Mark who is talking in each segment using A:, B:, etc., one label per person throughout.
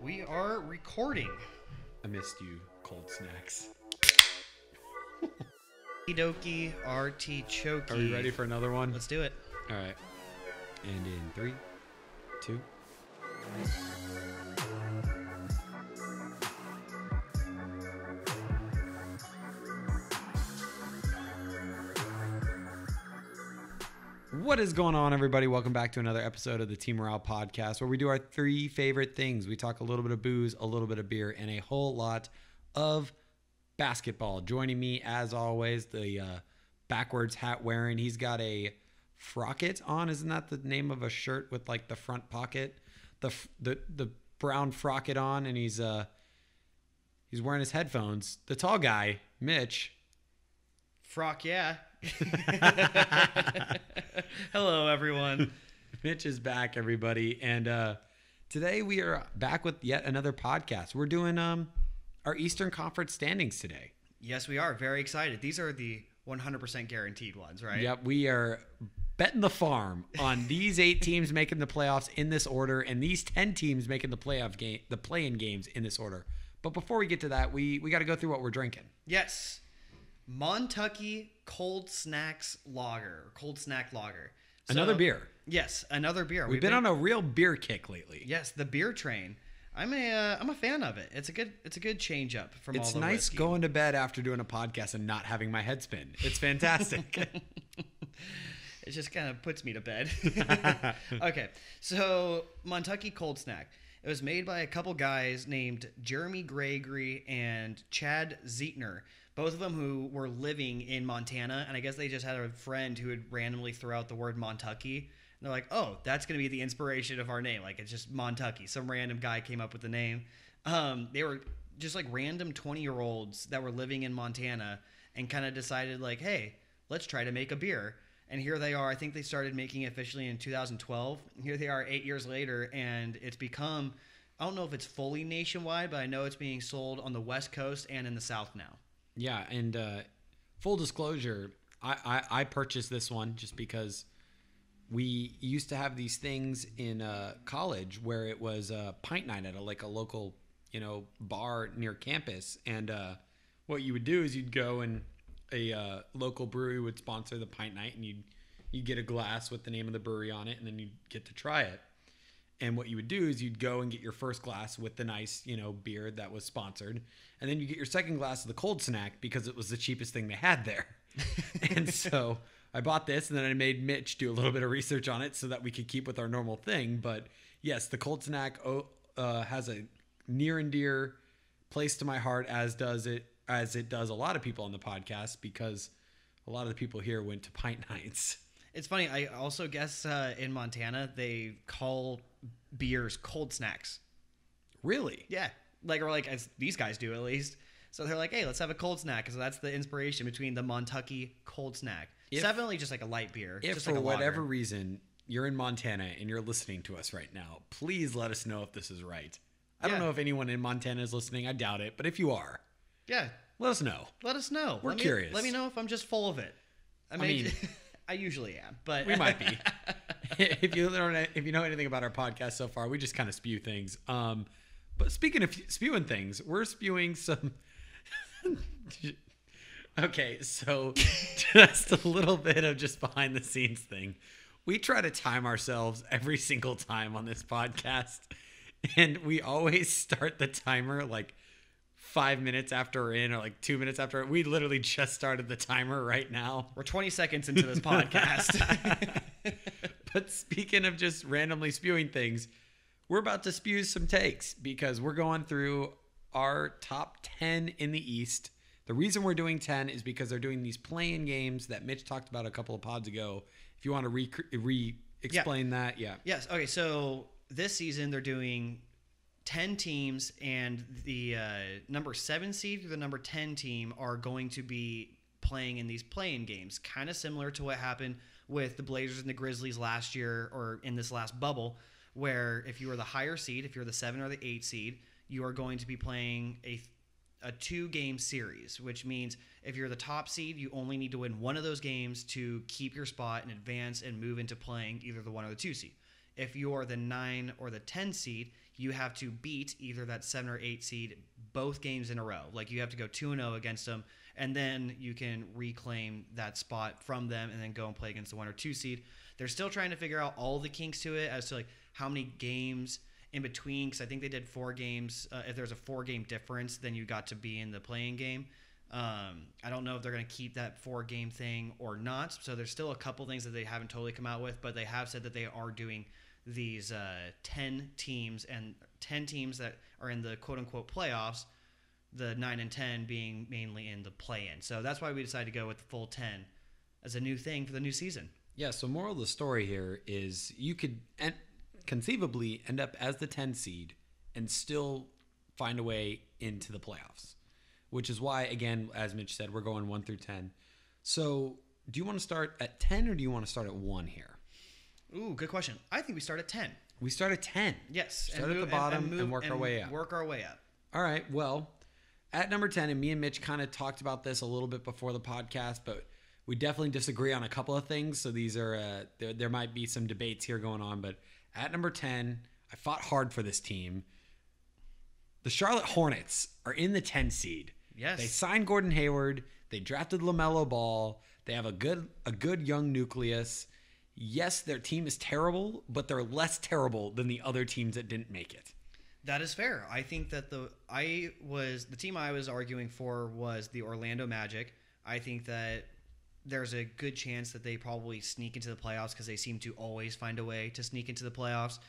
A: We are recording.
B: I missed you, cold snacks.
A: Doki artichoke.
B: Are we ready for another one?
A: Let's do it.
B: All right. And in 3, 2. What is going on, everybody? Welcome back to another episode of the Team Morale Podcast, where we do our 3 favorite things. We talk a little bit of booze, a little bit of beer, and a whole lot of basketball. Joining me, as always, the backwards hat wearing. He's got a frocket on. Isn't that the name of a shirt with like the front pocket? The brown frocket on, and he's wearing his headphones. The tall guy, Mitch.
A: Frock, yeah. Hello, everyone.
B: Mitch is back, everybody. And today we are back with yet another podcast. We're doing our Eastern Conference standings today.
A: Yes, we are. Very excited. These are the 100% guaranteed ones, right?
B: Yep, we are betting the farm on these 8 teams making the playoffs in this order, and these 10 teams making the play-in games in this order. But before we get to that, we got to go through what we're drinking.
A: Yes. Montucky cold snack lager. So,
B: Another beer.
A: Yes, another beer.
B: We've been on a real beer kick lately.
A: Yes, the beer train. I'm a fan of it. It's a good change up from all the
B: It's nice
A: whiskey.
B: going to bed after doing a podcast and not having my head spin. It's fantastic.
A: It just kind of puts me to bed. Okay, so Montucky Cold Snack. It was made by a couple guys named Jeremy Gregory and Chad Zeitner, both of them who were living in Montana, and I guess they just had a friend who would randomly throw out the word Montucky. And they're like, oh, that's going to be the inspiration of our name. Like, it's just Montucky. Some random guy came up with the name. They were just like random 20-year-olds that were living in Montana and kind of decided like, hey, let's try to make a beer. And here they are. I think they started making it officially in 2012. Here they are 8 years later, and it's become, I don't know if it's fully nationwide, but I know it's being sold on the West Coast and in the South now.
B: Yeah, and full disclosure, I purchased this one just because we used to have these things in college where it was a pint night at a local, bar near campus. And what you would do is you'd go and a local brewery would sponsor the pint night, and you'd get a glass with the name of the brewery on it, and then you'd get to try it. And what you would do is you'd go and get your first glass with the nice, beer that was sponsored. And then you get your second glass of the cold snack because it was the cheapest thing they had there. And so I bought this, and then I made Mitch do a little bit of research on it so that we could keep with our normal thing. But yes, the cold snack has a near and dear place to my heart, as it does a lot of people on the podcast, because a lot of the people here went to pint nights.
A: It's funny. I also guess in Montana, they call beers cold snacks.
B: Really?
A: Yeah. As these guys do, at least. So they're like, hey, let's have a cold snack. So that's the inspiration between the Montucky cold snack. It's definitely just like a light beer.
B: If
A: just
B: for
A: like a
B: whatever
A: lager.
B: reason you're in Montana and you're listening to us right now, please let us know if this is right. I don't know if anyone in Montana is listening. I doubt it. But if you are,
A: yeah,
B: let us know.
A: let us know.
B: We're curious.
A: Let me know if I'm just full of it. I mean I usually am, but
B: We might be. If you know anything about our podcast so far, we just kind of spew things. But speaking of spewing things, we're spewing some. Okay, so just a little bit of just behind the scenes thing. We try to time ourselves every single time on this podcast, and we always start the timer like 5 minutes after we're in, or like 2 minutes after. We literally just started the timer right now.
A: we're 20 seconds into this podcast.
B: But speaking of just randomly spewing things, we're about to spew some takes because we're going through our top 10 in the East. The reason we're doing 10 is because they're doing these play-in games that Mitch talked about a couple of pods ago. If you want to explain that, yeah.
A: Yes. Okay. So this season they're doing 10 teams, and the number 7 seed or the number 10 team are going to be playing in these play-in games, kind of similar to what happened with the Blazers and the Grizzlies last year, or in this last bubble, where if you were the higher seed, if you're the 7 or the 8 seed, you are going to be playing a 2-game series, which means if you're the top seed, you only need to win one of those games to keep your spot and advance and move into playing either the 1 or the 2 seed. if you're the 9 or the 10 seed, you have to beat either that 7 or 8 seed both games in a row. Like you have to go 2-0 against them, and then you can reclaim that spot from them and then go and play against the 1 or 2 seed. They're still trying to figure out all the kinks to it as to like how many games in between, because I think they did 4 games. If there's a 4-game difference, then you got to be in the playing game. I don't know if they're going to keep that 4-game thing or not. So there's still a couple things that they haven't totally come out with, but they have said that they are doing these 10 teams and 10 teams that are in the quote-unquote playoffs, the 9 and 10 being mainly in the play-in. So that's why we decided to go with the full 10 as a new thing for the new season.
B: Yeah, so moral of the story here is you could conceivably end up as the 10 seed and still find a way into the playoffs, which is why, again, as Mitch said, we're going 1 through 10. So do you want to start at 10 or do you want to start at 1 here?
A: Ooh, good question. I think we start at 10.
B: We start at 10.
A: Yes.
B: Start at the bottom and work our way up.
A: Work our way up.
B: All right. Well, at number 10, and me and Mitch kind of talked about this a little bit before the podcast, but we definitely disagree on a couple of things. So these are, there might be some debates here going on. But at number 10, I fought hard for this team. The Charlotte Hornets are in the 10 seed.
A: Yes.
B: They signed Gordon Hayward. They drafted LaMelo Ball. They have a good young nucleus. Yes, their team is terrible, but they're less terrible than the other teams that didn't make it.
A: That is fair. I think that the team I was arguing for was the Orlando Magic. I think that there's a good chance that they probably sneak into the playoffs because they seem to always find a way to sneak into the playoffs.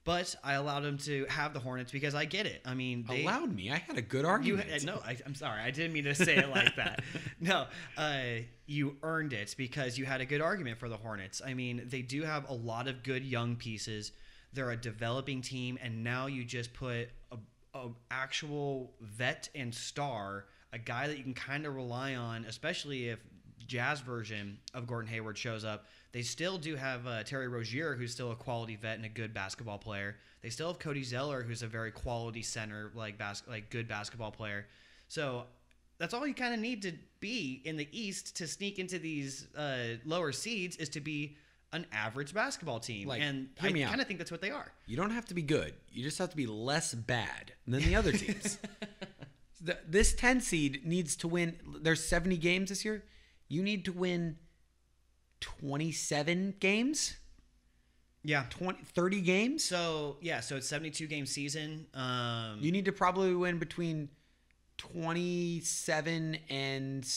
A: But I allowed them to have the Hornets because I get it. I mean, they
B: allowed me. I had a good argument.
A: I'm sorry. I didn't mean to say it like that. No, you earned it because you had a good argument for the Hornets. I mean, they do have a lot of good young pieces. They're a developing team, and now you just put a actual vet and star, a guy that you can kind of rely on, especially if Jazz version of Gordon Hayward shows up. They still do have Terry Rozier, who's still a quality vet and a good basketball player. They still have Cody Zeller, who's a very quality center, like good basketball player. So that's all you kind of need to be in the East to sneak into these lower seeds, is to be an average basketball team. And I kind of think that's what they are.
B: You don't have to be good. You just have to be less bad than the other teams. This 10 seed needs to win. There's 70 games this year. You need to win 27 games.
A: Yeah.
B: 30 games.
A: So it's 72 game season.
B: You need to probably win between 27 and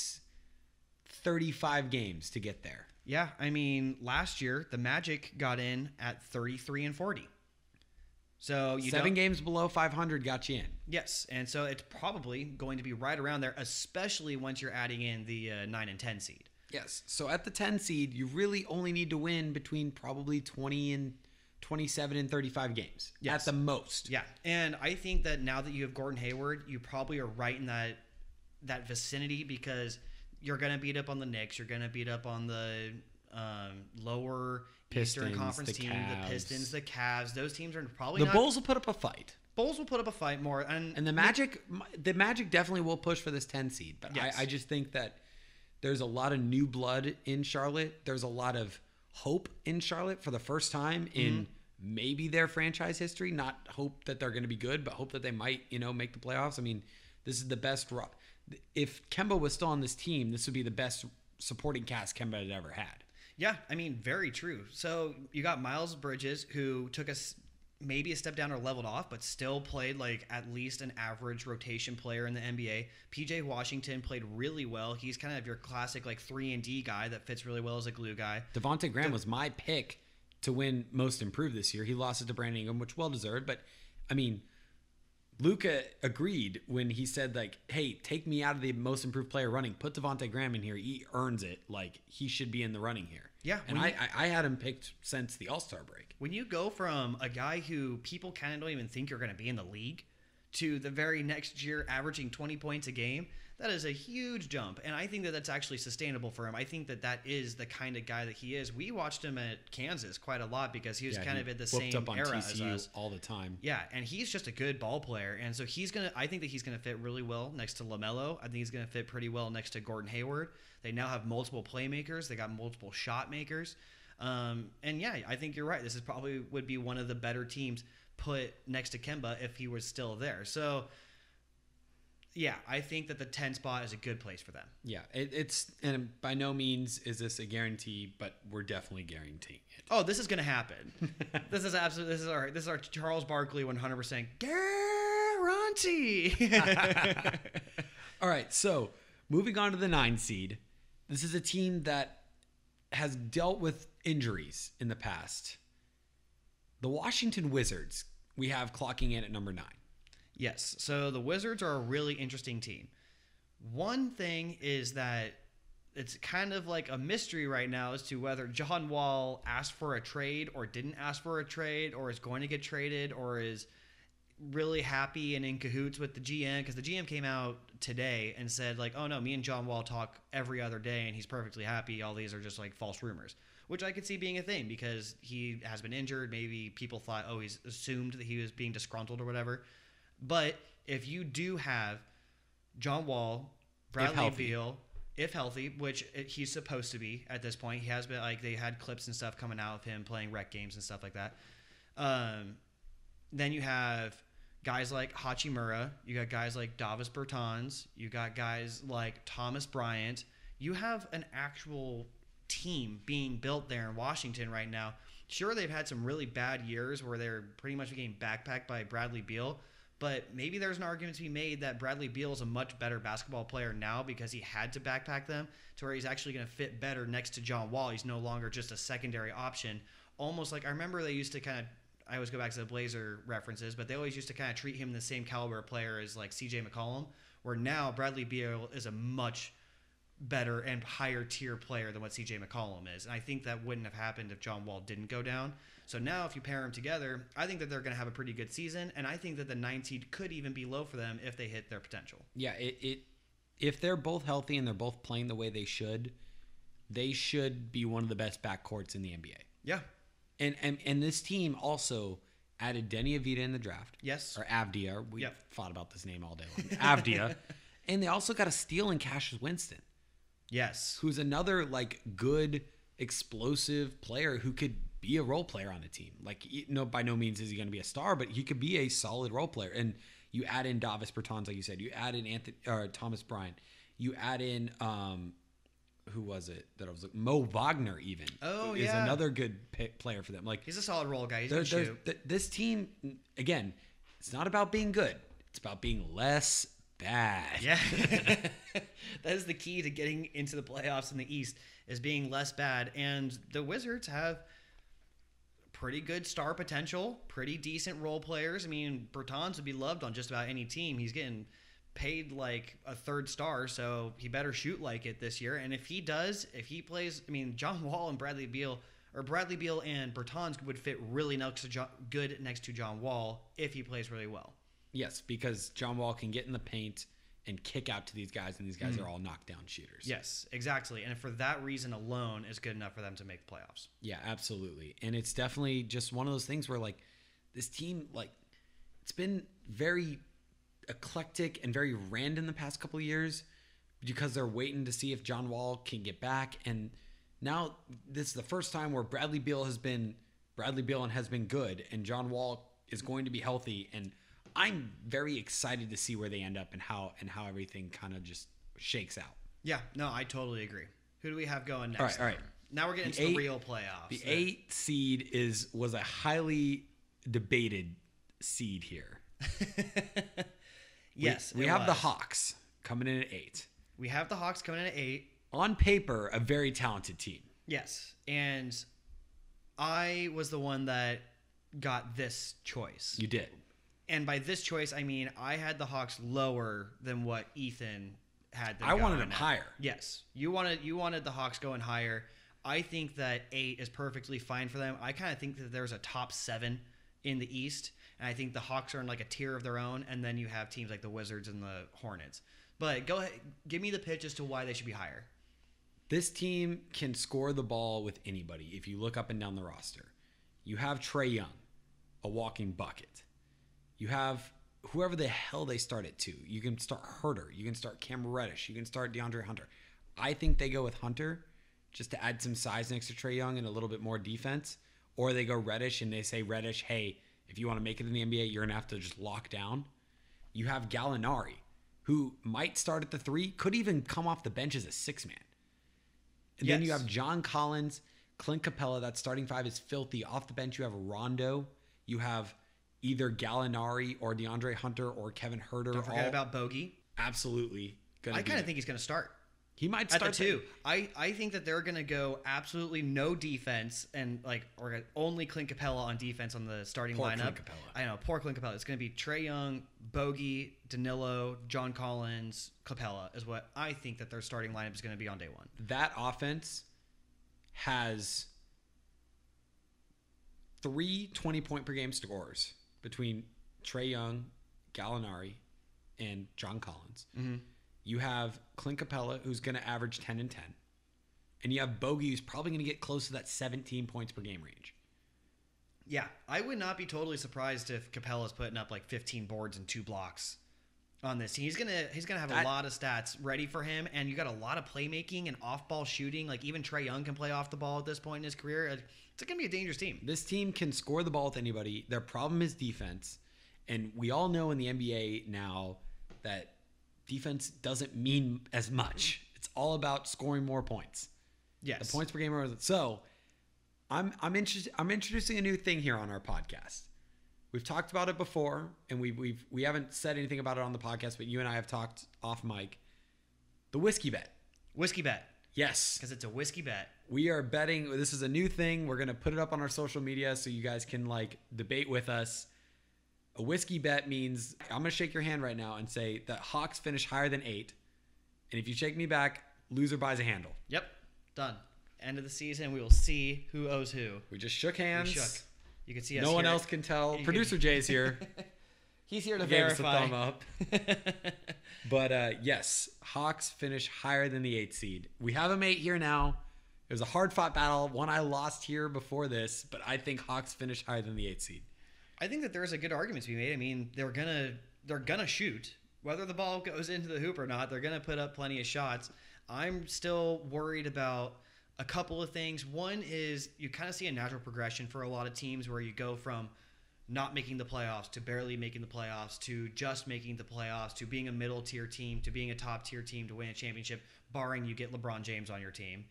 B: 35 games to get there.
A: Yeah, I mean, last year the Magic got in at 33 and 40. So
B: 7 games below 500 got you in.
A: Yes, and so it's probably going to be right around there, especially once you're adding in the 9 and 10 seed.
B: Yes, so at the 10 seed, you really only need to win between probably 20 and 27 and 35 games at the most.
A: Yeah, and I think that now that you have Gordon Hayward, you probably are right in that vicinity, because you're going to beat up on the Knicks. You're going to beat up on the lower
B: Pistons,
A: Eastern Conference team, the Pistons, the Cavs. Those teams are probably
B: the Bulls will put up a fight.
A: Bulls will put up a fight more. And
B: the Magic definitely will push for this 10 seed. But yes. I just think that there's a lot of new blood in Charlotte. There's a lot of hope in Charlotte for the first time in maybe their franchise history. Not hope that they're going to be good, but hope that they might, make the playoffs. I mean, this is the best. If Kemba was still on this team, this would be the best supporting cast Kemba had ever had.
A: Yeah, I mean, very true. So you got Miles Bridges, who took us maybe a step down or leveled off, but still played like at least an average rotation player in the NBA. PJ Washington played really well. He's kind of your classic like 3-and-D guy that fits really well as a glue guy.
B: Devontae Graham was my pick to win Most Improved this year. He lost it to Brandon Ingram, which well deserved. But I mean, Luka agreed when he said, like, hey, take me out of the Most Improved player running. Put Devontae Graham in here. He earns it. Like, he should be in the running here.
A: Yeah.
B: And I had him picked since the All-Star break.
A: When you go from a guy who people kind of don't even think you're going to be in the league to the very next year averaging 20 points a game, that is a huge jump. And I think that that's actually sustainable for him. I think that that is the kind of guy that he is. We watched him at Kansas quite a lot because he was kind of in the same
B: up on
A: era
B: TCU
A: as us
B: all the time.
A: Yeah, and he's just a good ball player. And so I think that he's going to fit really well next to LaMelo. I think he's going to fit pretty well next to Gordon Hayward. They now have multiple playmakers. They got multiple shot makers. And yeah, I think you're right. This is probably would be one of the better teams put next to Kemba if he was still there. So yeah, I think that the 10 spot is a good place for them.
B: Yeah, it's and by no means is this a guarantee, but we're definitely guaranteeing it.
A: Oh, this is going to happen. This is our Charles Barkley 100% guarantee.
B: All right, so moving on to the 9 seed. This is a team that has dealt with injuries in the past. The Washington Wizards, we have clocking in at number 9.
A: Yes, so the Wizards are a really interesting team. One thing is that it's kind of like a mystery right now as to whether John Wall asked for a trade or didn't ask for a trade or is going to get traded or is really happy and in cahoots with the GM, because the GM came out today and said like, oh no, me and John Wall talk every other day and he's perfectly happy. All these are just like false rumors, which I could see being a thing because he has been injured. Maybe people thought, oh, he's assumed that he was being disgruntled or whatever. But if you do have John Wall, Bradley Beal, if healthy, which he's supposed to be at this point, he has been, like, they had clips and stuff coming out of him playing rec games and stuff like that. Then you have guys like Hachimura, you got guys like Davis Bertans, you got guys like Thomas Bryant. You have an actual team being built there in Washington right now. Sure, they've had some really bad years where they're pretty much getting backpacked by Bradley Beal. But maybe there's an argument to be made that Bradley Beal is a much better basketball player now because he had to backpack them to where he's actually going to fit better next to John Wall. He's no longer just a secondary option. Almost like I remember they used to kind of, I always go back to the Blazer references, but they always used to kind of treat him the same caliber player as like CJ McCollum, where now Bradley Beal is a much better and higher tier player than what CJ McCollum is. And I think that wouldn't have happened if John Wall didn't go down. So now if you pair them together, I think that they're going to have a pretty good season, and I think that the 9 seed could even be low for them if they hit their potential.
B: Yeah, if they're both healthy and they're both playing the way they should be one of the best backcourts in the NBA.
A: Yeah.
B: And this team also added Denny Avdija in the draft.
A: Yes.
B: Or Avdija. We fought about this name all day long. Avdija. And they also got a steal in Cassius Winston.
A: Yes.
B: Who's another like good explosive player who could be a role player on a team. Like, by no means is he going to be a star, but he could be a solid role player. And you add in Davis Bertans, like you said. You add in Thomas Bryant. You add in who was it that I was looking? Mo Wagner even.
A: Oh,
B: is another good player for them. Like,
A: he's a solid role guy. He's going to shoot.
B: This team, again, it's not about being good. It's about being less bad.
A: Yeah. That is the key to getting into the playoffs in the East, is being less bad. And the Wizards have pretty good star potential, pretty decent role players. I mean, Bertans would be loved on just about any team. He's getting paid like a third star, so he better shoot like it this year. And if he does, if he plays, I mean, John Wall and Bradley Beal and Bertans would fit really good next to John Wall if he plays really well.
B: Yes, because John Wall can get in the paint and kick out to these guys, and these guys are all knockdown shooters.
A: Yes, exactly. And for that reason alone is good enough for them to make the playoffs.
B: Yeah, absolutely. And it's definitely just one of those things where, like, this team, like, it's been very eclectic and very random the past couple of years because they're waiting to see if John Wall can get back. And now this is the first time where Bradley Beal and has been good, and John Wall is going to be healthy. And I'm very excited to see where they end up and how everything kind of just shakes out.
A: Yeah, no, I totally agree. Who do we have going next?
B: All right.
A: Now we're getting to the real playoffs.
B: The 8 seed was a highly debated seed here.
A: Yes,
B: we have the Hawks coming in at 8.
A: We have the Hawks coming in at 8.
B: On paper, a very talented team.
A: Yes, and I was the one that got this choice.
B: You did.
A: And by this choice, I mean I had the Hawks lower than what Ethan had them.
B: I wanted them higher.
A: Yes. You wanted the Hawks going higher. I think that 8 is perfectly fine for them. I kind of think that there's a top 7 in the East, and I think the Hawks are in like a tier of their own, and then you have teams like the Wizards and the Hornets. But go ahead, give me the pitch as to why they should be higher.
B: This team can score the ball with anybody if you look up and down the roster. You have Trae Young, a walking bucket. You have whoever the hell they start at 2. You can start Herter. You can start Cam Reddish. You can start DeAndre Hunter. I think they go with Hunter just to add some size next to Trae Young and a little bit more defense, or they go Reddish and they say, Reddish, hey, if you want to make it in the NBA, you're going to have to just lock down. You have Gallinari, who might start at the 3, could even come off the bench as a 6-man. And then you have John Collins, Clint Capella. That starting 5 is filthy. Off the bench, you have Rondo. You have either Gallinari or DeAndre Hunter or Kevin Huerter.
A: Don't forget about Bogey.
B: Absolutely.
A: I kind of think he's going to start.
B: He might start
A: at the 2. I think that they're going to go absolutely no defense and or only Clint Capella on defense on the starting lineup.
B: Clint Capella.
A: I know, poor Clint Capella. It's going to be Trae Young, Bogey, Danilo, John Collins, Capella is what I think that their starting lineup is going to be on day 1.
B: That offense has 3 20-point per game scorers between Trae Young, Gallinari, and John Collins.
A: Mm-hmm.
B: You have Clint Capella, who's going to average 10 and 10. And you have Bogey, who's probably going to get close to that 17 points per game range.
A: Yeah, I would not be totally surprised if Capella's putting up 15 boards and 2 blocks on this. He's gonna have a lot of stats ready for him, and you got a lot of playmaking and off-ball shooting. Even Trae Young can play off the ball at this point in his career. It's going to be a dangerous team.
B: This team can score the ball with anybody. Their problem is defense. And we all know in the NBA now that defense doesn't mean as much. It's all about scoring more points.
A: Yes.
B: The points per game are so. I'm introducing a new thing here on our podcast. We've talked about it before, and we haven't said anything about it on the podcast, but you and I have talked off mic. The whiskey bet.
A: Whiskey bet.
B: Yes.
A: Because it's a whiskey bet.
B: We are betting. This is a new thing. We're going to put it up on our social media so you guys can debate with us. A whiskey bet means I'm going to shake your hand right now and say that Hawks finish higher than 8. And if you shake me back, loser buys a handle.
A: Yep. Done. End of the season. We will see who owes who.
B: We just shook hands.
A: We shook. You can see us.
B: No one else can tell. Producer Jay's here.
A: He's here to
B: He gave
A: verify.
B: us a thumb up. But yes, Hawks finish higher than the 8 seed. We have them 8 here now. It was a hard-fought battle. One I lost here before this, but I think Hawks finish higher than the 8 seed.
A: I think that there's a good argument to be made. I mean, they're gonna shoot. Whether the ball goes into the hoop or not, they're gonna put up plenty of shots. I'm still worried about a couple of things. One is you kind of see a natural progression for a lot of teams where you go from not making the playoffs to barely making the playoffs to just making the playoffs to being a middle tier team to being a top tier team to win a championship, barring you get LeBron James on your team.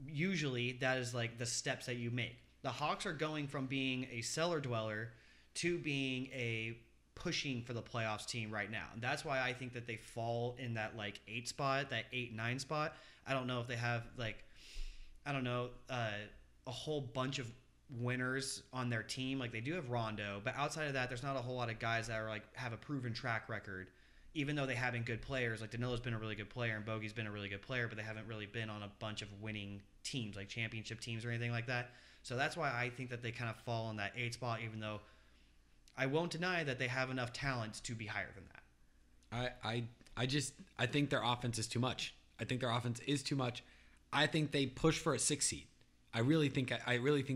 A: Usually that is the steps that you make. The Hawks are going from being a cellar dweller to being a pushing for the playoffs team right now. And that's why I think that they fall in that 8 spot, that 8-9 spot. I don't know if they have a whole bunch of winners on their team. They do have Rondo, but outside of that, there's not a whole lot of guys that are have a proven track record. Even though they have been good players, Danilo's been a really good player and Bogey's been a really good player, but they haven't really been on a bunch of winning teams, championship teams or anything like that. So that's why I think that they kind of fall in that 8 spot, even though I won't deny that they have enough talent to be higher than that.
B: I think their offense is too much. I think they push for a 6 seed. I really think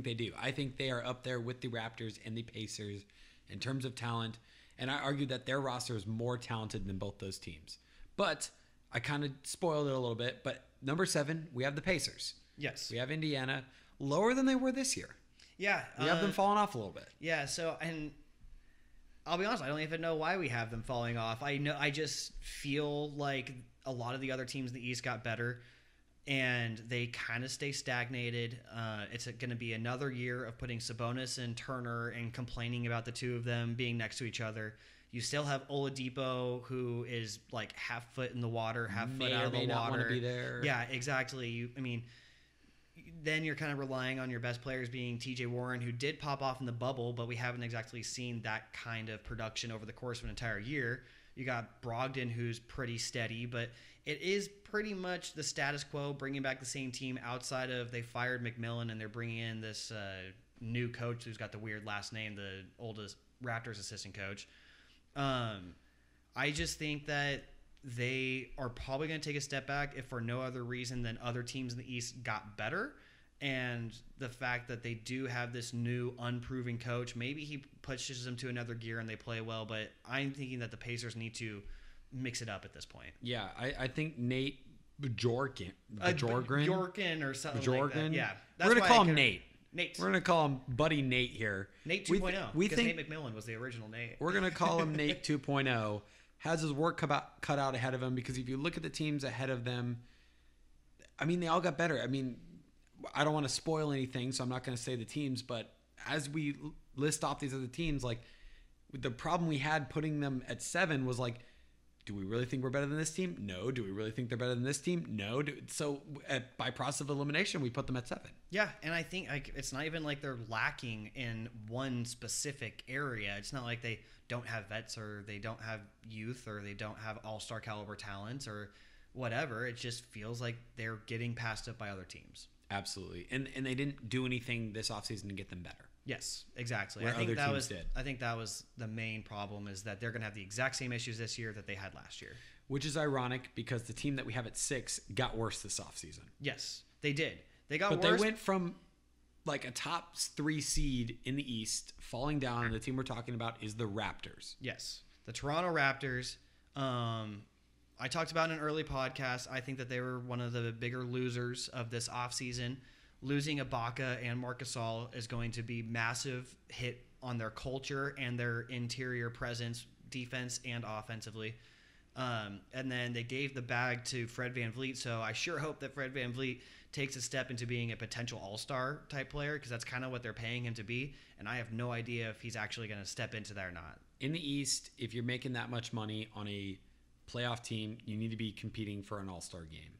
B: they do. I think they are up there with the Raptors and the Pacers in terms of talent. And I argue that their roster is more talented than both those teams. But I kind of spoiled it a little bit. But number 7, we have the Pacers.
A: Yes.
B: We have Indiana, lower than they were this year.
A: Yeah.
B: We have them falling off a little bit.
A: Yeah, so, and I'll be honest, I don't even know why we have them falling off. I just feel like a lot of the other teams in the East got better, and they kind of stay stagnated. It's going to be another year of putting Sabonis and Turner and complaining about the two of them being next to each other. You still have Oladipo, who is half foot in the water, half foot out of the water.
B: Not want to be there.
A: Yeah, exactly. Then you're kind of relying on your best players being TJ Warren, who did pop off in the bubble, but we haven't exactly seen that kind of production over the course of an entire year. You got Brogdon, who's pretty steady, but it is pretty much the status quo, bringing back the same team outside of they fired McMillan and they're bringing in this new coach who's got the weird last name, the oldest Raptors assistant coach. I just think that they are probably going to take a step back if for no other reason than other teams in the East got better. And the fact that they do have this new unproven coach, maybe he pushes them to another gear and they play well. But I'm thinking that the Pacers need to mix it up at this point.
B: Yeah, I think Nate Bjorken.
A: Bjorken or something like that. Yeah.
B: We're going to call him Nate.
A: Nate.
B: We're going to call him Buddy Nate here.
A: Nate 2.0.
B: We
A: because
B: think
A: Nate McMillan was the original Nate.
B: we're going to call him Nate 2.0. Has his work cut out ahead of him, because if you look at the teams ahead of them, I mean, they all got better. I mean, I don't want to spoil anything, so I'm not going to say the teams, but as we list off these other teams, like, the problem we had putting them at 7 was like, do we really think we're better than this team? No. Do we really think they're better than this team? No. So by process of elimination, we put them at 7.
A: Yeah, and I think it's not even like they're lacking in one specific area. It's not like they don't have vets, or they don't have youth, or they don't have all-star caliber talents, or whatever. It just feels like they're getting passed up by other teams.
B: Absolutely. And they didn't do anything this offseason to get them better.
A: Yes, exactly.
B: Where
A: I think
B: other
A: that
B: teams
A: was
B: did.
A: I think that was the main problem, is that they're going to have the exact same issues this year that they had last year.
B: Which is ironic, because the team that we have at 6 got worse this offseason.
A: Yes, they did. They got
B: But
A: worse.
B: they went from like a top 3 seed in the East falling down, and the team we're talking about is the Raptors.
A: Yes, the Toronto Raptors. I talked about in an early podcast. I think that they were one of the bigger losers of this offseason. Losing Ibaka and Marc Gasol is going to be massive hit on their culture and their interior presence, defense and offensively. And then they gave the bag to Fred VanVleet, so I sure hope that Fred VanVleet takes a step into being a potential all-star type player, because that's kind of what they're paying him to be, and I have no idea if he's actually going to step into that or not.
B: In the East, if you're making that much money on a playoff team, you need to be competing for an all-star game.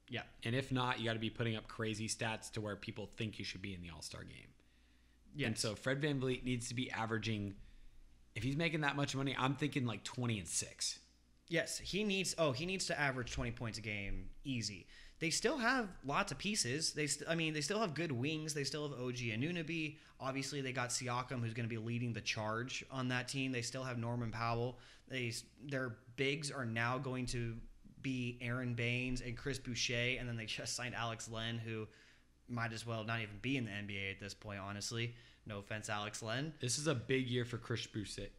A: Yeah.
B: And if not, you got to be putting up crazy stats to where people think you should be in the all-star game.
A: Yes.
B: And so Fred VanVleet needs to be averaging, if he's making that much money, I'm thinking like 20-6.
A: Yes, he needs to average 20 points a game easy. They still have lots of pieces. They still have good wings. They still have OG Anunoby. Obviously, they got Siakam, who's going to be leading the charge on that team. They still have Norman Powell. Their bigs are now going to be Aaron Baines and Chris Boucher, and then they just signed Alex Len, who might as well not even be in the NBA at this point, honestly. No offense, Alex Len.
B: This is a big year for Chris Boucher,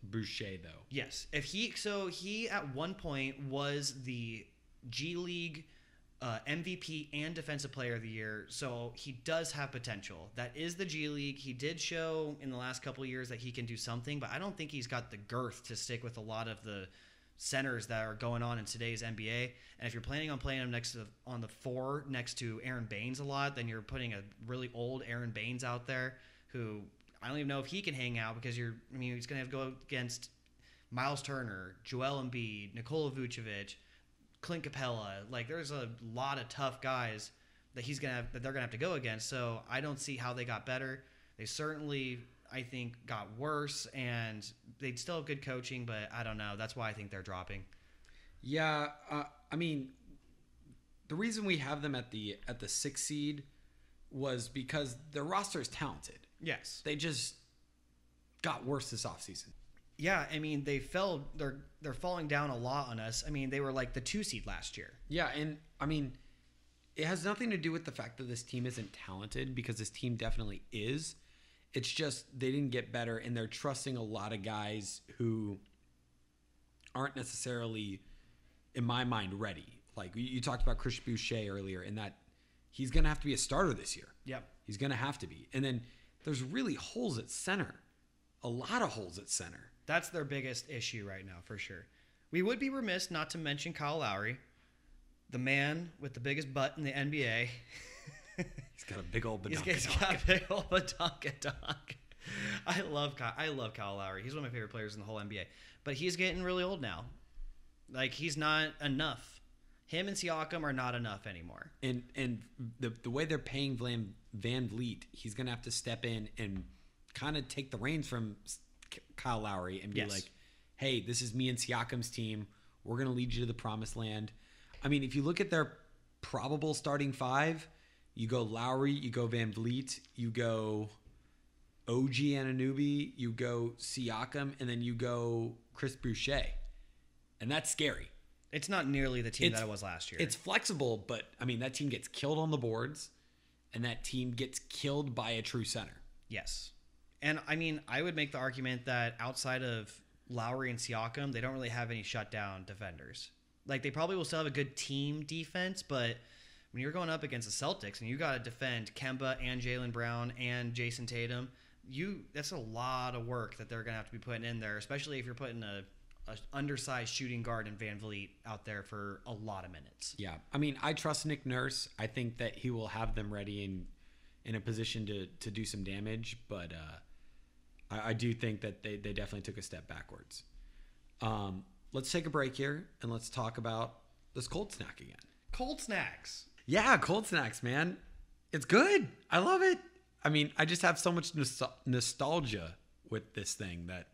B: though.
A: Yes. He at one point was the G League MVP and Defensive Player of the Year, so he does have potential. That is the G League. He did show in the last couple of years that he can do something, but I don't think he's got the girth to stick with a lot of the centers that are going on in today's NBA. And if you're planning on playing him on the 4 next to Aaron Baines a lot, then you're putting a really old Aaron Baines out there, who I don't even know if he can hang out, because he's going to have to go against Miles Turner, Joel Embiid, Nikola Vucevic, Clint Capella. Like, there's a lot of tough guys that they're gonna have to go against. So I don't see how they got better. They certainly, I think, got worse, and they still have good coaching, but I don't know. That's why I think they're dropping.
B: Yeah, the reason we have them at the 6th seed was because their roster is talented.
A: Yes.
B: They just got worse this offseason.
A: Yeah, they're falling down a lot on us. They were like the 2 seed last year.
B: Yeah, and it has nothing to do with the fact that this team isn't talented, because this team definitely is. It's just they didn't get better, and they're trusting a lot of guys who aren't necessarily, in my mind, ready. Like, you talked about Chris Boucher earlier, and that he's going to have to be a starter this year.
A: Yep.
B: He's going to have to be. And then there's really holes at center. A lot of holes at center.
A: That's their biggest issue right now, for sure. We would be remiss not to mention Kyle Lowry, the man with the biggest butt in the NBA.
B: He's got a big old badonkadonk.
A: He's got a big old badonkadonk. I love Kyle Lowry. He's one of my favorite players in the whole NBA. But he's getting really old now. Like, he's not enough. Him and Siakam are not enough anymore.
B: And the way they're paying Van Vliet, he's going to have to step in and kind of take the reins from Kyle Lowry and be like, hey, this is me and Siakam's team. We're going to lead you to the promised land. If you look at their probable starting 5, you go Lowry, you go Van Vliet, you go OG Anunoby, you go Siakam, and then you go Chris Boucher. And that's scary.
A: It's not nearly the team that it was last year.
B: It's flexible, but, that team gets killed on the boards, and that team gets killed by a true center.
A: Yes. And, I would make the argument that outside of Lowry and Siakam, they don't really have any shutdown defenders. Like, they probably will still have a good team defense, but when you're going up against the Celtics and you got to defend Kemba and Jaylen Brown and Jason Tatum, that's a lot of work that they're going to have to be putting in there, especially if you're putting a undersized shooting guard in Van Vliet out there for a lot of minutes.
B: Yeah. I mean, I trust Nick Nurse. I think that he will have them ready in a position to do some damage, but I do think that they definitely took a step backwards. Let's take a break here and let's talk about this cold snack again.
A: Cold snacks.
B: Yeah, cold snacks, man. It's good. I love it. I mean, I just have so much nostalgia with this thing that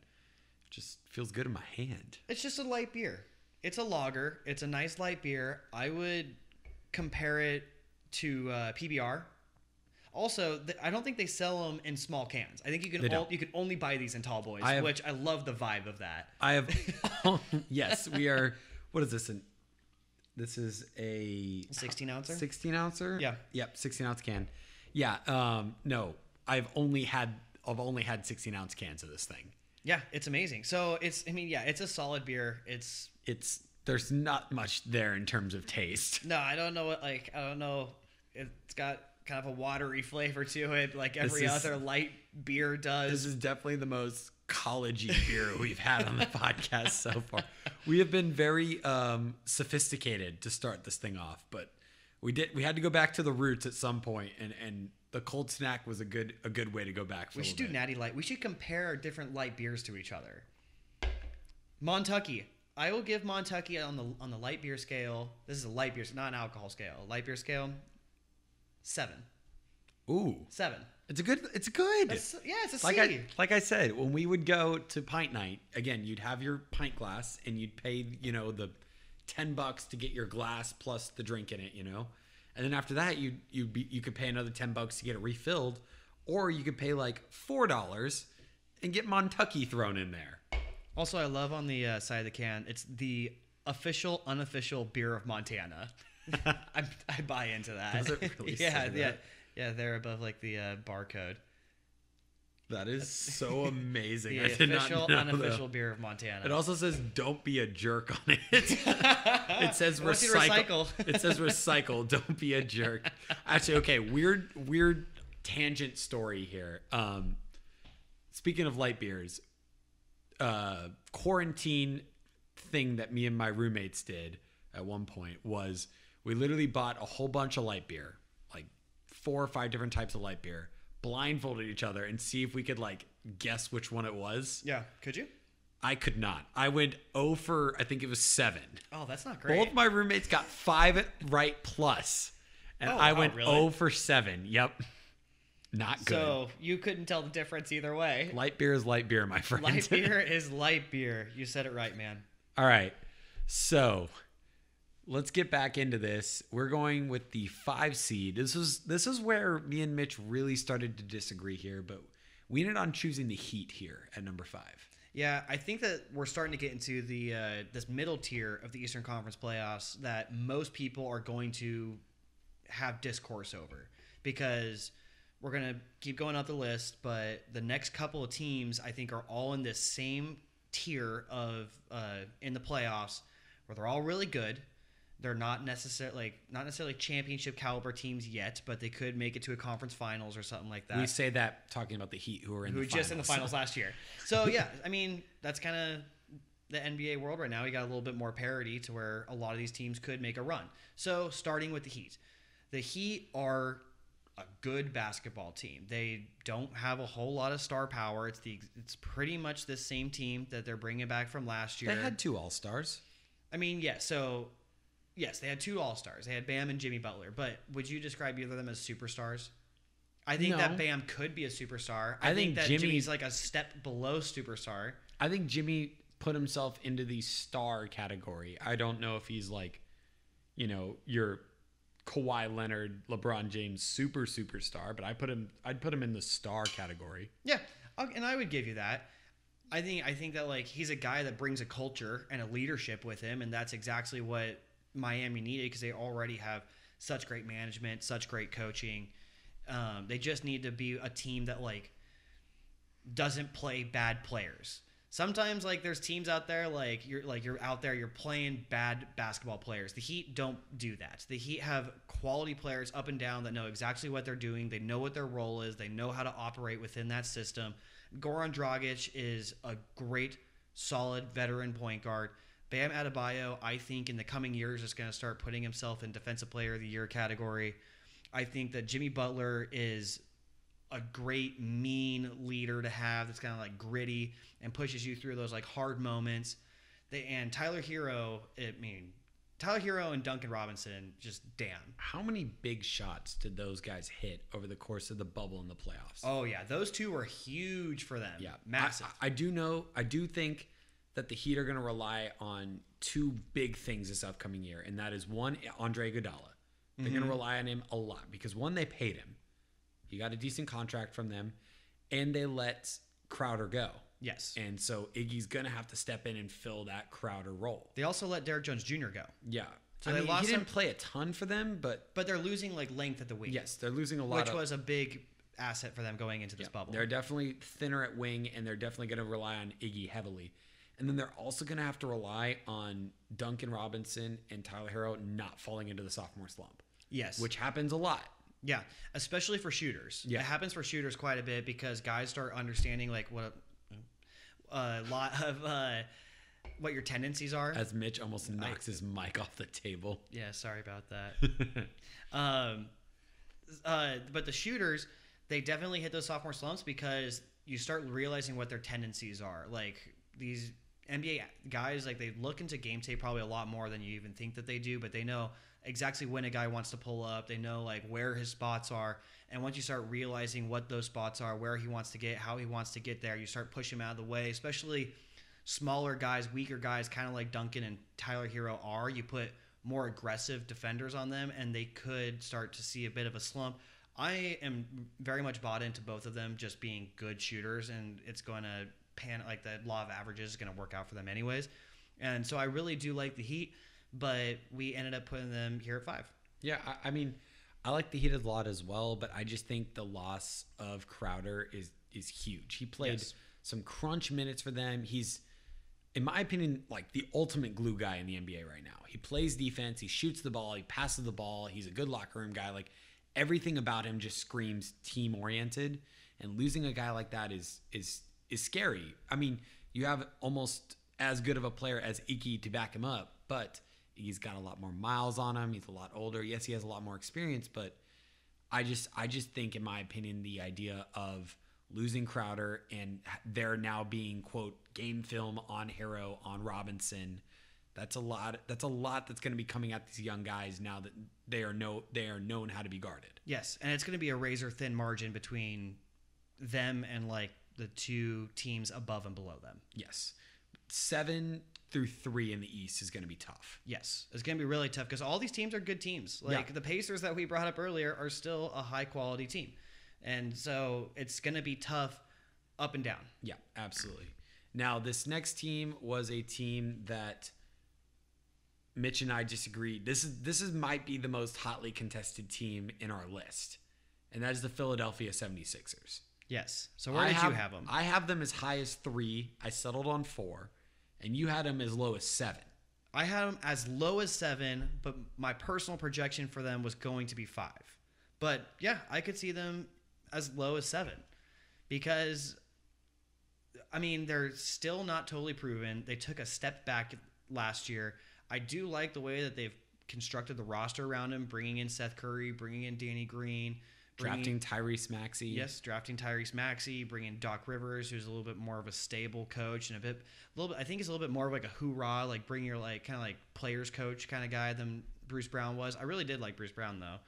B: just feels good in my hand.
A: It's just a light beer. It's a lager. It's a nice light beer. I would compare it to PBR. Also, I don't think they sell them in small cans. I think you can only buy these in tall boys, which I love the vibe of that.
B: I have yes, we are. What is this? This is a
A: 16-ouncer.
B: 16-ouncer?
A: Yeah.
B: Yep, 16-ounce can. Yeah. No, I've only had 16-ounce cans of this thing.
A: Yeah, it's amazing. So it's a solid beer.
B: There's not much there in terms of taste.
A: No, I don't know. It's got kind of a watery flavor to it, like every other light beer does.
B: This is definitely the most college-y beer we've had on the podcast so far. We have been very sophisticated to start this thing off, but we had to go back to the roots at some point, and the cold snack was a good way to go back.
A: We should do Natty Light. We should compare different light beers to each other. Montucky. I will give Montucky on the light beer scale. This is a light beer, not an alcohol scale. Light beer scale, 7.
B: Ooh,
A: 7.
B: It's good. It's good.
A: It's a C.
B: Like I said, when we would go to pint night, again, you'd have your pint glass and you'd pay, the $10 to get your glass plus the drink in it, and then after that, you could pay another $10 to get it refilled, or you could pay like $4 and get Montucky thrown in there.
A: Also, I love on the side of the can, it's the official, unofficial beer of Montana. I buy into that.
B: Does it really say that?
A: Yeah, they're above like the barcode.
B: That is so amazing.
A: The
B: I did
A: official,
B: not know,
A: unofficial beer of Montana.
B: It also says "Don't be a jerk" on it. It says recycle. It says recycle. Don't be a jerk. Actually, okay. Weird tangent story here. Speaking of light beers, quarantine thing that me and my roommates did at one point was we literally bought a whole bunch of light beer, like 4 or 5 different types of light beer, blindfolded each other and see if we could like guess which one it was.
A: Yeah. Could you?
B: I could not. I went 0 for, I think it was 7.
A: Oh, that's not great.
B: Both my roommates got 5 right plus, and I went
A: really?
B: 0 for 7. Yep. Not good.
A: So you couldn't tell the difference either way.
B: Light beer is light beer, my friend.
A: Light beer is light beer. You said it right, man.
B: All right. So let's get back into this. We're going with the 5 seed. This is where me and Mitch really started to disagree here, but we ended on choosing the Heat here at number 5.
A: Yeah, I think that we're starting to get into the this middle tier of the Eastern Conference playoffs that most people are going to have discourse over, because we're going to keep going up the list, but the next couple of teams I think are all in this same tier of in the playoffs where they're all really good. They're not necessarily championship caliber teams yet, but they could make it to a conference finals or something like that.
B: We say that talking about the Heat, who were just
A: in the finals last year. So yeah, I mean, that's kind of the NBA world right now. You got a little bit more parity to where a lot of these teams could make a run. So starting with the Heat are a good basketball team. They don't have a whole lot of star power. It's pretty much the same team that they're bringing back from last year.
B: They had 2 All-Stars.
A: I mean, yeah. So yes, they had 2 All-Stars. They had Bam and Jimmy Butler. But would you describe either of them as superstars? I think that Bam could be a superstar. I think that Jimmy's like a step below superstar.
B: I think Jimmy put himself into the star category. I don't know if he's like, your Kawhi Leonard, LeBron James superstar, but I'd put him in the star category.
A: Yeah, and I would give you that. I think that like he's a guy that brings a culture and a leadership with him, and that's exactly what Miami needed, because they already have such great management, such great coaching. They just need to be a team that like doesn't play bad players. Sometimes like there's teams out there you're out there, you're playing bad basketball players. The Heat don't do that. The Heat have quality players up and down that know exactly what they're doing. They know what their role is. They know how to operate within that system. Goran Dragic is a great, solid veteran point guard. Bam Adebayo, I think in the coming years is going to start putting himself in Defensive Player of the Year category. I think that Jimmy Butler is a great mean leader to have that's kind of like gritty and pushes you through those like hard moments. Tyler Hero and Duncan Robinson, just damn.
B: How many big shots did those guys hit over the course of the bubble in the playoffs?
A: Oh yeah, those two were huge for them.
B: Yeah,
A: massive.
B: I do think that the Heat are going to rely on two big things this upcoming year, and that is one, Andre Iguodala. They're going to rely on him a lot because one, they paid him. He got a decent contract from them, and they let Crowder go.
A: Yes.
B: And so Iggy's going to have to step in and fill that Crowder role.
A: They also let Derrick Jones Jr. go.
B: Yeah.
A: So they lost
B: he didn't play a ton for them, but
A: they're losing like length at the wing.
B: Yes, they're losing a lot.
A: Which was a big asset for them going into this bubble.
B: They're definitely thinner at wing, and they're definitely going to rely on Iggy heavily. And then they're also going to have to rely on Duncan Robinson and Tyler Hero not falling into the sophomore slump.
A: Yes.
B: Which happens a lot.
A: Yeah, especially for shooters.
B: Yeah.
A: It happens for shooters quite a bit because guys start understanding like what a lot of what your tendencies are.
B: As Mitch almost knocks his mic off the table.
A: Yeah, sorry about that. But the shooters, they definitely hit those sophomore slumps because you start realizing what their tendencies are. Like these NBA guys, like they look into game tape probably a lot more than you even think that they do, but they know exactly when a guy wants to pull up. They know like where his spots are. And once you start realizing what those spots are, where he wants to get, how he wants to get there, you start pushing him out of the way, especially smaller guys, weaker guys, kind of like Duncan and Tyler Hero are. You put more aggressive defenders on them and they could start to see a bit of a slump. I am very much bought into both of them just being good shooters, and it's going to like the law of averages is going to work out for them anyways. And so I really do like the Heat, but we ended up putting them here at 5.
B: Yeah, I mean, I like the Heat a lot as well, but I just think the loss of Crowder is huge. He played some crunch minutes for them. He's, in my opinion, like the ultimate glue guy in the NBA right now. He plays defense. He shoots the ball. He passes the ball. He's a good locker room guy. Like everything about him just screams team oriented. And losing a guy like that is scary. I mean, you have almost as good of a player as Iggy to back him up, but he's got a lot more miles on him. He's a lot older. Yes, he has a lot more experience, but I just think, in my opinion, the idea of losing Crowder and there now being, quote, game film on Hero, on Robinson, that's a lot that's going to be coming at these young guys now that they are known how to be guarded.
A: Yes, and it's going to be a razor thin margin between them and like the two teams above and below them.
B: Yes. 7 through 3 in the East is going to be tough.
A: Yes, it's going to be really tough because all these teams are good teams. Like the Pacers that we brought up earlier are still a high quality team. And so it's going to be tough up and down.
B: Yeah, absolutely. Now, this next team was a team that Mitch and I disagreed. This might be the most hotly contested team in our list, and that is the Philadelphia 76ers.
A: Yes. So where did you have them?
B: I have them as high as 3. I settled on 4, and you had them as low as 7.
A: I had them as low as 7, but my personal projection for them was going to be 5. But yeah, I could see them as low as 7 because, I mean, they're still not totally proven. They took a step back last year. I do like the way that they've constructed the roster around him, bringing in Seth Curry, bringing in Danny Green.
B: Drafting Tyrese Maxey.
A: Yes, drafting Tyrese Maxey, bringing Doc Rivers, who's a little bit more of a stable coach and I think he's a little bit more of like a hoorah, like bring your like kind of like players coach kind of guy than Bruce Brown was. I really did like Bruce Brown though.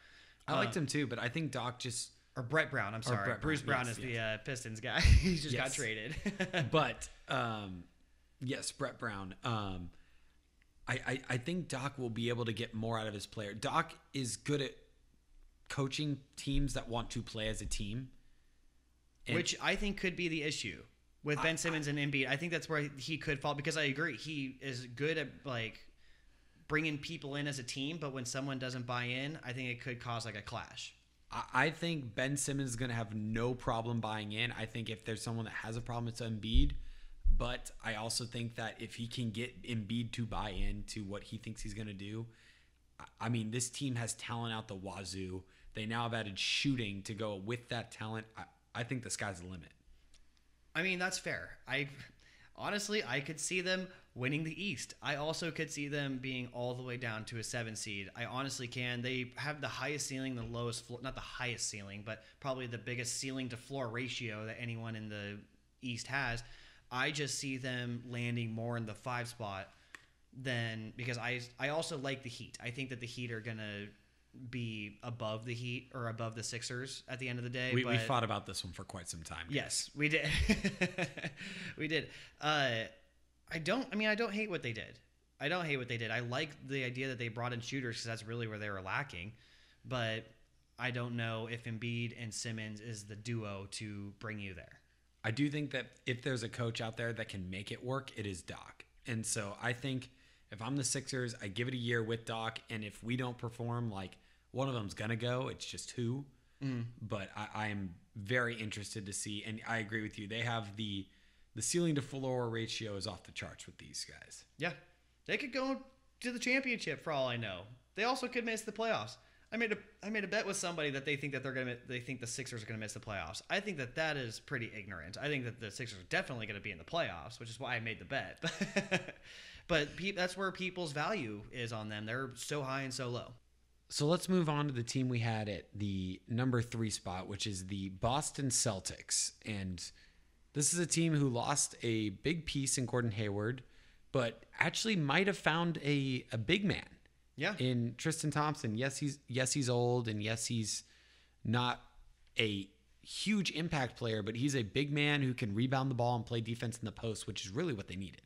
B: I liked him too, but I think Doc just
A: or Brett Brown. I'm sorry, Bruce Brown is the Pistons guy. He just got traded.
B: But yes, Brett Brown. I think Doc will be able to get more out of his player. Doc is good at coaching teams that want to play as a team,
A: which I think could be the issue with Ben Simmons and Embiid. I think that's where he could fall because I agree he is good at like bringing people in as a team, but when someone doesn't buy in, I think it could cause like a clash.
B: I think Ben Simmons is going to have no problem buying in. I think if there's someone that has a problem, it's Embiid, But I also think that if he can get Embiid to buy into what he thinks he's going to do, I mean, this team has talent out the wazoo. They now have added shooting to go with that talent. I think the sky's the limit.
A: I mean, that's fair. Honestly, I could see them winning the East. I also could see them being all the way down to a 7 seed. I honestly can. They have the highest ceiling, the lowest floor, not the highest ceiling, but probably the biggest ceiling to floor ratio that anyone in the East has. I just see them landing more in the 5 spot than, because I also like the Heat. I think that the Heat are going to be above the Heat or above the Sixers at the end of the day.
B: We fought about this one for quite some time.
A: Yes, we did. We did. I don't hate what they did. I like the idea that they brought in shooters because that's really where they were lacking. But I don't know if Embiid and Simmons is the duo to bring you there.
B: I do think that if there's a coach out there that can make it work, it is Doc. And so I think if I'm the Sixers, I give it a year with Doc. And if we don't perform, like, one of them's going to go. It's just who. But I am very interested to see. And I agree with you. They have the ceiling to floor ratio is off the charts with these guys.
A: Yeah. They could go to the championship for all I know. They also could miss the playoffs. I made a bet with somebody that they think the Sixers are gonna miss the playoffs. I think that is pretty ignorant. I think that the Sixers are definitely gonna be in the playoffs, which is why I made the bet. But that's where people's value is on them. They're so high and so low.
B: So let's move on to the team we had at the number 3 spot, which is the Boston Celtics. And this is a team who lost a big piece in Gordon Hayward, but actually might have found a big man.
A: Yeah.
B: In Tristan Thompson. Yes, he's old, and yes, he's not a huge impact player, but he's a big man who can rebound the ball and play defense in the post, which is really what they needed.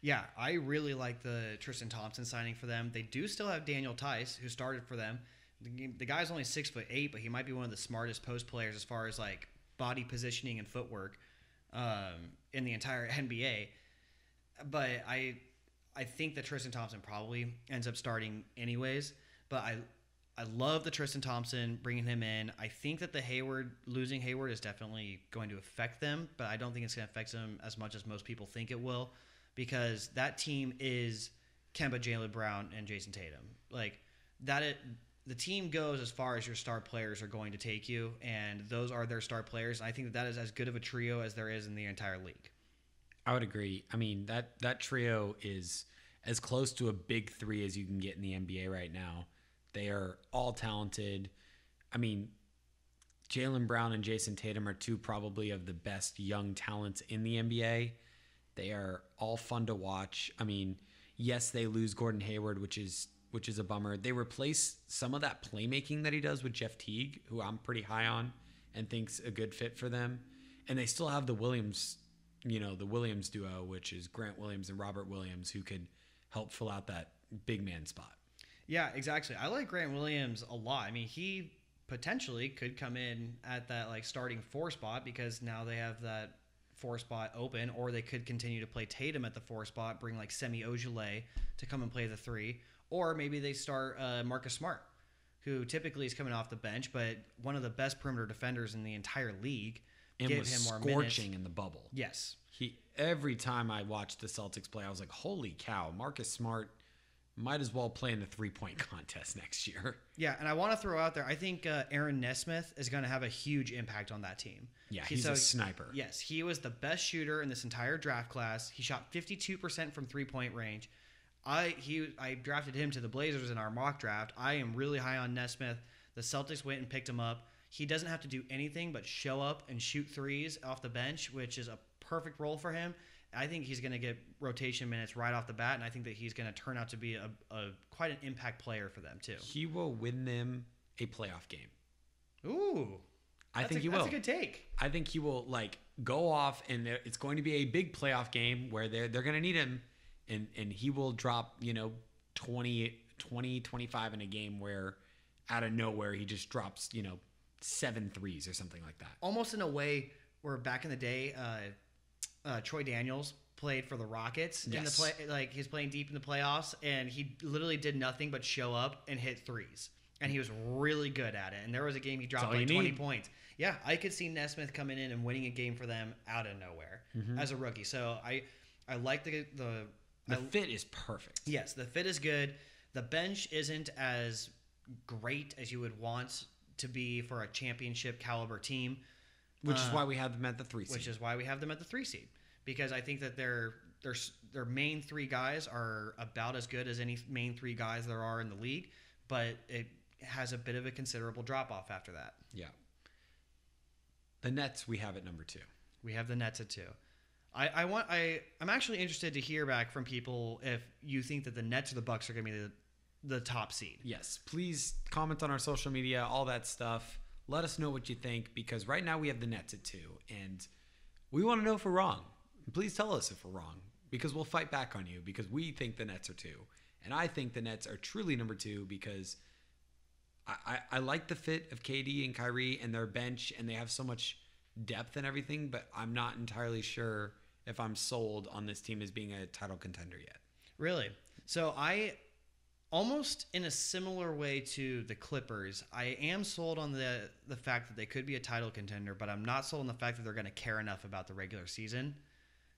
A: Yeah, I really like the Tristan Thompson signing for them. They do still have Daniel Tice, who started for them. The guy's only 6'8", but he might be one of the smartest post players as far as like body positioning and footwork in the entire NBA. But I think that Tristan Thompson probably ends up starting anyways. But I love the Tristan Thompson, bringing him in. I think that losing Hayward is definitely going to affect them, but I don't think it's going to affect them as much as most people think it will, because that team is Kemba, Jaylen Brown, and Jason Tatum. Like the team goes as far as your star players are going to take you, and those are their star players. And I think that is as good of a trio as there is in the entire league.
B: I would agree. I mean, that trio is as close to a big 3 as you can get in the NBA right now. They are all talented. I mean, Jaylen Brown and Jason Tatum are 2 probably of the best young talents in the NBA. They are all fun to watch. I mean, yes, they lose Gordon Hayward, which is a bummer. They replace some of that playmaking that he does with Jeff Teague, who I'm pretty high on and think's a good fit for them. And they still have the Williams duo, which is Grant Williams and Robert Williams, who could help fill out that big man spot.
A: Yeah, exactly. I like Grant Williams a lot. I mean, he potentially could come in at that like starting 4 spot, because now they have that 4 spot open, or they could continue to play Tatum at the 4 spot, bring like Semi Ojeleye to come and play the 3, or maybe they start Marcus Smart, who typically is coming off the bench, but one of the best perimeter defenders in the entire league.
B: And
A: give
B: was
A: him more
B: scorching
A: minutes.
B: In the bubble.
A: Yes.
B: Every time I watched the Celtics play, I was like, holy cow, Marcus Smart might as well play in the 3-point contest next year.
A: Yeah, and I want to throw out there, I think Aaron Nesmith is going to have a huge impact on that team.
B: Yeah, he's a sniper.
A: Yes, he was the best shooter in this entire draft class. He shot 52% from 3-point range. I drafted him to the Blazers in our mock draft. I am really high on Nesmith. The Celtics went and picked him up. He doesn't have to do anything but show up and shoot threes off the bench, which is a perfect role for him. I think he's going to get rotation minutes right off the bat, and I think that he's going to turn out to be a quite an impact player for them too.
B: He will win them a playoff game.
A: Ooh.
B: I think he will.
A: That's a good take.
B: I think he will go off, and it's going to be a big playoff game where they're going to need him, and he will drop 20, 25 in a game where out of nowhere he just drops 7 threes or something like that.
A: Almost in a way where back in the day, Troy Daniels played for the Rockets in the play. Like he's playing deep in the playoffs, and he literally did nothing but show up and hit threes. and he was really good at it. And there was a game he dropped like 20 points. Yeah, I could see Nesmith coming in and winning a game for them out of nowhere as a rookie. So I like the
B: fit is perfect.
A: Yes, the fit is good. The bench isn't as great as you would want to be for a championship caliber team.
B: Which is why we have them at the 3 seed.
A: Which is why we have them at the 3 seed. Because I think that their main 3 guys are about as good as any main 3 guys there are in the league, but it has a bit of a considerable drop-off after that.
B: Yeah. The Nets we have at number 2.
A: We have the Nets at 2. I'm actually interested to hear back from people if you think that the Nets or the Bucks are going to be the top seed.
B: Yes. Please comment on our social media, all that stuff. Let us know what you think, because right now we have the Nets at 2, and we want to know if we're wrong. Please tell us if we're wrong, because we'll fight back on you, because we think the Nets are 2. And I think the Nets are truly number 2 because I like the fit of KD and Kyrie and their bench, and they have so much depth and everything, but I'm not entirely sure if I'm sold on this team as being a title contender yet.
A: Really? So I, almost in a similar way to the Clippers, I am sold on the fact that they could be a title contender, but I'm not sold on the fact that they're going to care enough about the regular season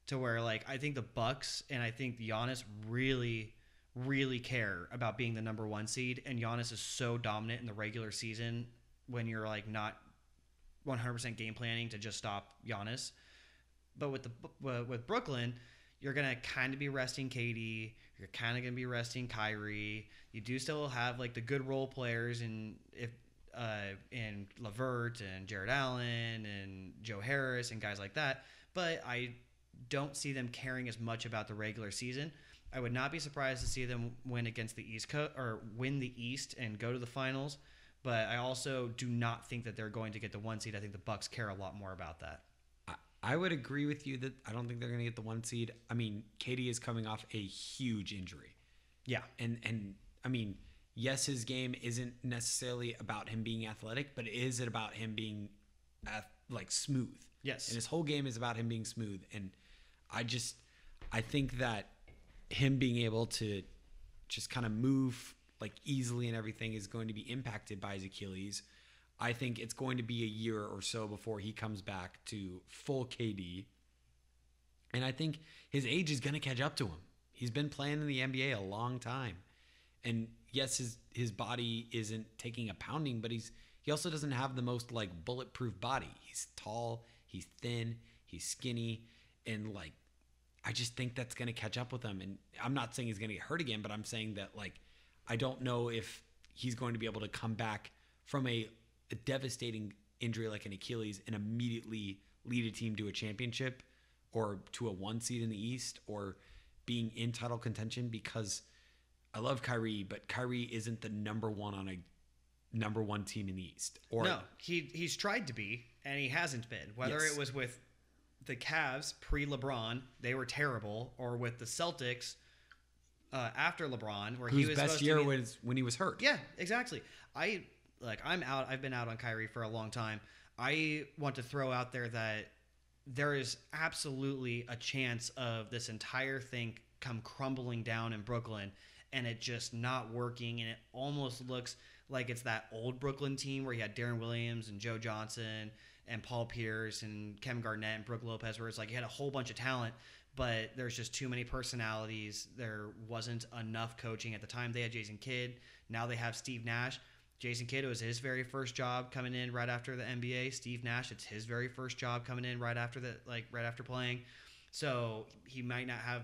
A: to where, like, I think the Bucks and I think Giannis really, really care about being the number 1 seed, and Giannis is so dominant in the regular season when you're, like, not 100% game planning to just stop Giannis. But with Brooklyn, you're going to kind of be resting KD. You're kind of going to be resting Kyrie. You do still have like the good role players in LeVert and Jared Allen and Joe Harris and guys like that. But I don't see them caring as much about the regular season. I would not be surprised to see them win against the East Coast or win the East and go to the finals. But I also do not think that they're going to get the 1 seed. I think the Bucks care a lot more about that.
B: I would agree with you that I don't think they're going to get the 1 seed. I mean, KD is coming off a huge injury.
A: Yeah.
B: And I mean, yes, his game isn't necessarily about him being athletic, but is it about him being like smooth?
A: Yes.
B: And his whole game is about him being smooth. And I think that him being able to just kind of move like easily and everything is going to be impacted by his Achilles. I think it's going to be a year or so before he comes back to full KD. And I think his age is going to catch up to him. He's been playing in the NBA a long time. And yes, his body isn't taking a pounding, but he also doesn't have the most like bulletproof body. He's tall, he's thin, he's skinny, and like I just think that's going to catch up with him. And I'm not saying he's going to get hurt again, but I'm saying that like I don't know if he's going to be able to come back from a devastating injury like an Achilles and immediately lead a team to a championship or to a 1 seed in the East or being in title contention, because I love Kyrie, but Kyrie isn't the number 1 on a number 1 team in the East. Or
A: no, he's tried to be, and he hasn't been. Whether it was with the Cavs pre-LeBron, they were terrible, or with the Celtics after LeBron, where he was
B: best year was when he was hurt.
A: Yeah, exactly. I'm out. I've been out on Kyrie for a long time. I want to throw out there that there is absolutely a chance of this entire thing come crumbling down in Brooklyn and it just not working. And it almost looks like it's that old Brooklyn team where you had Deron Williams and Joe Johnson and Paul Pierce and Kevin Garnett and Brook Lopez, where it's like you had a whole bunch of talent, but there's just too many personalities. There wasn't enough coaching at the time. They had Jason Kidd. Now they have Steve Nash. Jason Kidd, it was his very first job coming in right after the NBA. Steve Nash, it's his very first job coming in right after playing. So he might not have,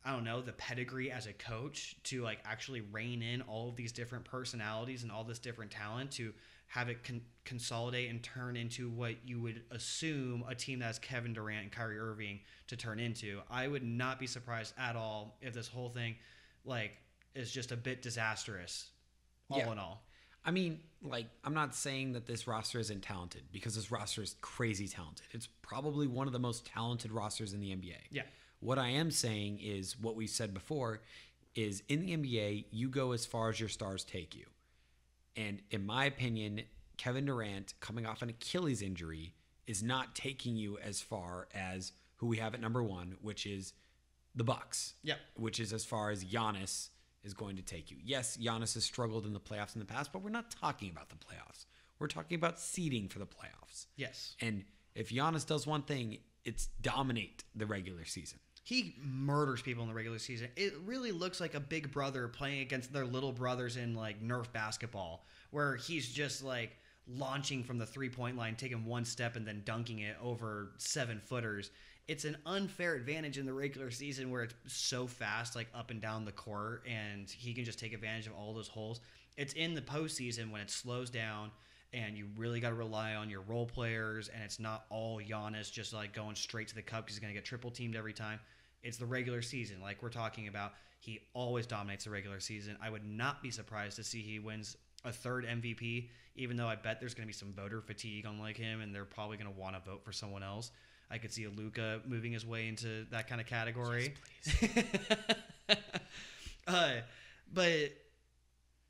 A: I don't know, the pedigree as a coach to like actually rein in all of these different personalities and all this different talent to have it consolidate and turn into what you would assume a team that has Kevin Durant and Kyrie Irving to turn into. I would not be surprised at all if this whole thing like is just a bit disastrous. All in all.
B: I mean, like, I'm not saying that this roster isn't talented, because this roster is crazy talented. It's probably one of the most talented rosters in the NBA.
A: Yeah.
B: What I am saying is what we said before is in the NBA, you go as far as your stars take you. And in my opinion, Kevin Durant coming off an Achilles injury is not taking you as far as who we have at number 1, which is the Bucks.
A: Yeah.
B: Which is as far as Giannis is going to take you. Yes, Giannis has struggled in the playoffs in the past, but we're not talking about the playoffs. We're talking about seeding for the playoffs.
A: Yes.
B: And if Giannis does one thing, it's dominate the regular season.
A: He murders people in the regular season. It really looks like a big brother playing against their little brothers in like Nerf basketball, where he's just like launching from the 3-point line, taking one step and then dunking it over 7-footers. It's an unfair advantage in the regular season where it's so fast, like up and down the court, and he can just take advantage of all those holes. It's in the postseason when it slows down and you really got to rely on your role players, and it's not all Giannis just like going straight to the cup because he's going to get triple teamed every time. It's the regular season, like we're talking about. He always dominates the regular season. I would not be surprised to see he wins a third MVP, even though I bet there's going to be some voter fatigue on like him, and they're probably going to want to vote for someone else. I could see Luka moving his way into that kind of category. Yes, please. But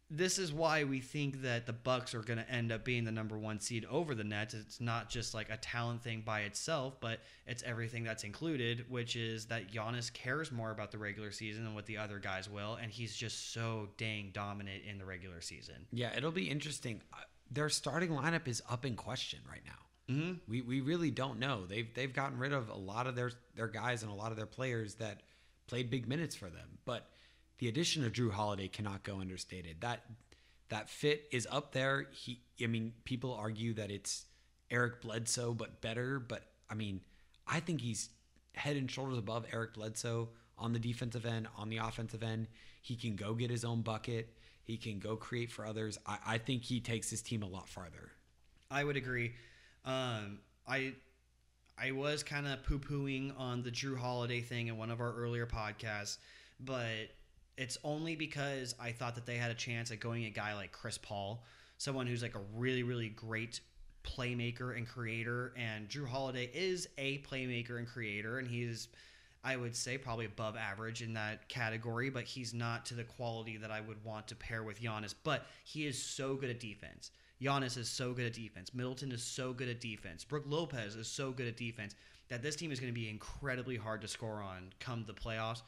A: this is why we think that the Bucks are going to end up being the number 1 seed over the Nets. It's not just like a talent thing by itself, but it's everything that's included, which is that Giannis cares more about the regular season than what the other guys will, and he's just so dang dominant in the regular season.
B: Yeah, it'll be interesting. Their starting lineup is up in question right now.
A: Mm-hmm.
B: We really don't know. They've gotten rid of a lot of their guys and a lot of their players that played big minutes for them, but the addition of Drew Holiday cannot go understated. That fit is up there. People argue that it's Eric Bledsoe but better, but I think he's head and shoulders above Eric Bledsoe on the defensive end, on the offensive end. He can go get his own bucket. He can go create for others. I think he takes his team a lot farther.
A: I would agree. I was kind of poo-pooing on the Drew Holiday thing in one of our earlier podcasts, but it's only because I thought that they had a chance at going a guy like Chris Paul, someone who's like a really, really great playmaker and creator. And Drew Holiday is a playmaker and creator, and he's, I would say, probably above average in that category, but he's not to the quality that I would want to pair with Giannis. But he is so good at defense. Giannis is so good at defense. Middleton is so good at defense. Brook Lopez is so good at defense that this team is going to be incredibly hard to score on come the playoffs.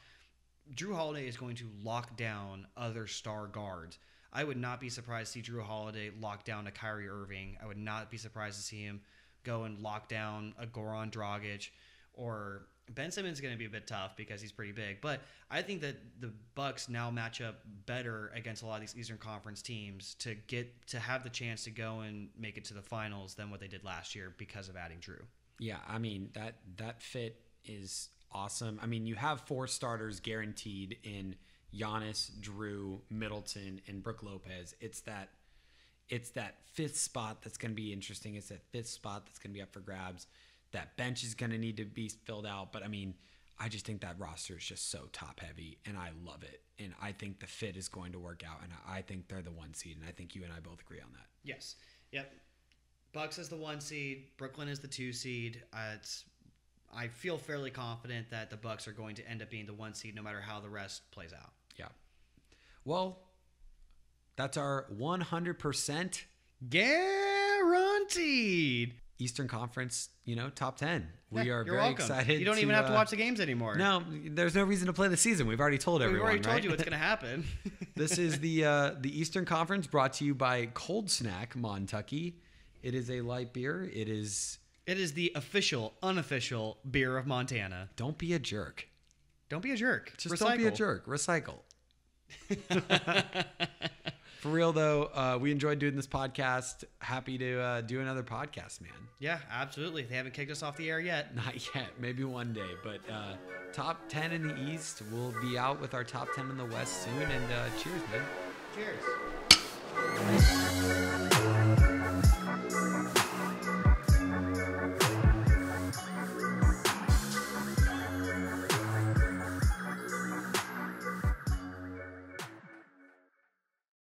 A: Drew Holiday is going to lock down other star guards. I would not be surprised to see Drew Holiday lock down a Kyrie Irving. I would not be surprised to see him go and lock down a Goran Dragic, or Ben Simmons is going to be a bit tough because he's pretty big. But I think that the Bucks now match up better against a lot of these Eastern Conference teams to have the chance to go and make it to the finals than what they did last year because of adding Drew.
B: Yeah, that fit is awesome. You have 4 starters guaranteed in Giannis, Drew, Middleton, and Brook Lopez. It's that 5th spot that's going to be interesting. It's that 5th spot that's going to be up for grabs. That bench is going to need to be filled out. But I just think that roster is just so top heavy, and I love it. And I think the fit is going to work out, and I think they're the 1 seed, and I think you and I both agree on that.
A: Yes. Yep. Bucks is the 1 seed. Brooklyn is the 2 seed. I feel fairly confident that the Bucks are going to end up being the 1 seed no matter how the rest plays out.
B: Yeah. Well, that's our 100%
A: guaranteed
B: Eastern Conference, top 10.
A: Yeah,
B: we are
A: you're
B: very
A: welcome.
B: excited.
A: You don't even have to watch the games anymore.
B: No, there's no reason to play the season. We've already told everyone.
A: We've already told
B: right?
A: you what's going to happen.
B: This is the Eastern Conference, brought to you by Cold Snack Montucky. It is a light beer. It is
A: the official, unofficial beer of Montana.
B: Don't be a jerk.
A: Don't be a jerk.
B: Just
A: Recycle.
B: Don't be a jerk. Recycle. For real, though, we enjoyed doing this podcast. Happy to do another podcast, man.
A: Yeah, absolutely. They haven't kicked us off the air yet.
B: Not yet. Maybe one day. But top 10 in the East. We'll be out with our top 10 in the West soon. And cheers, man.
A: Cheers.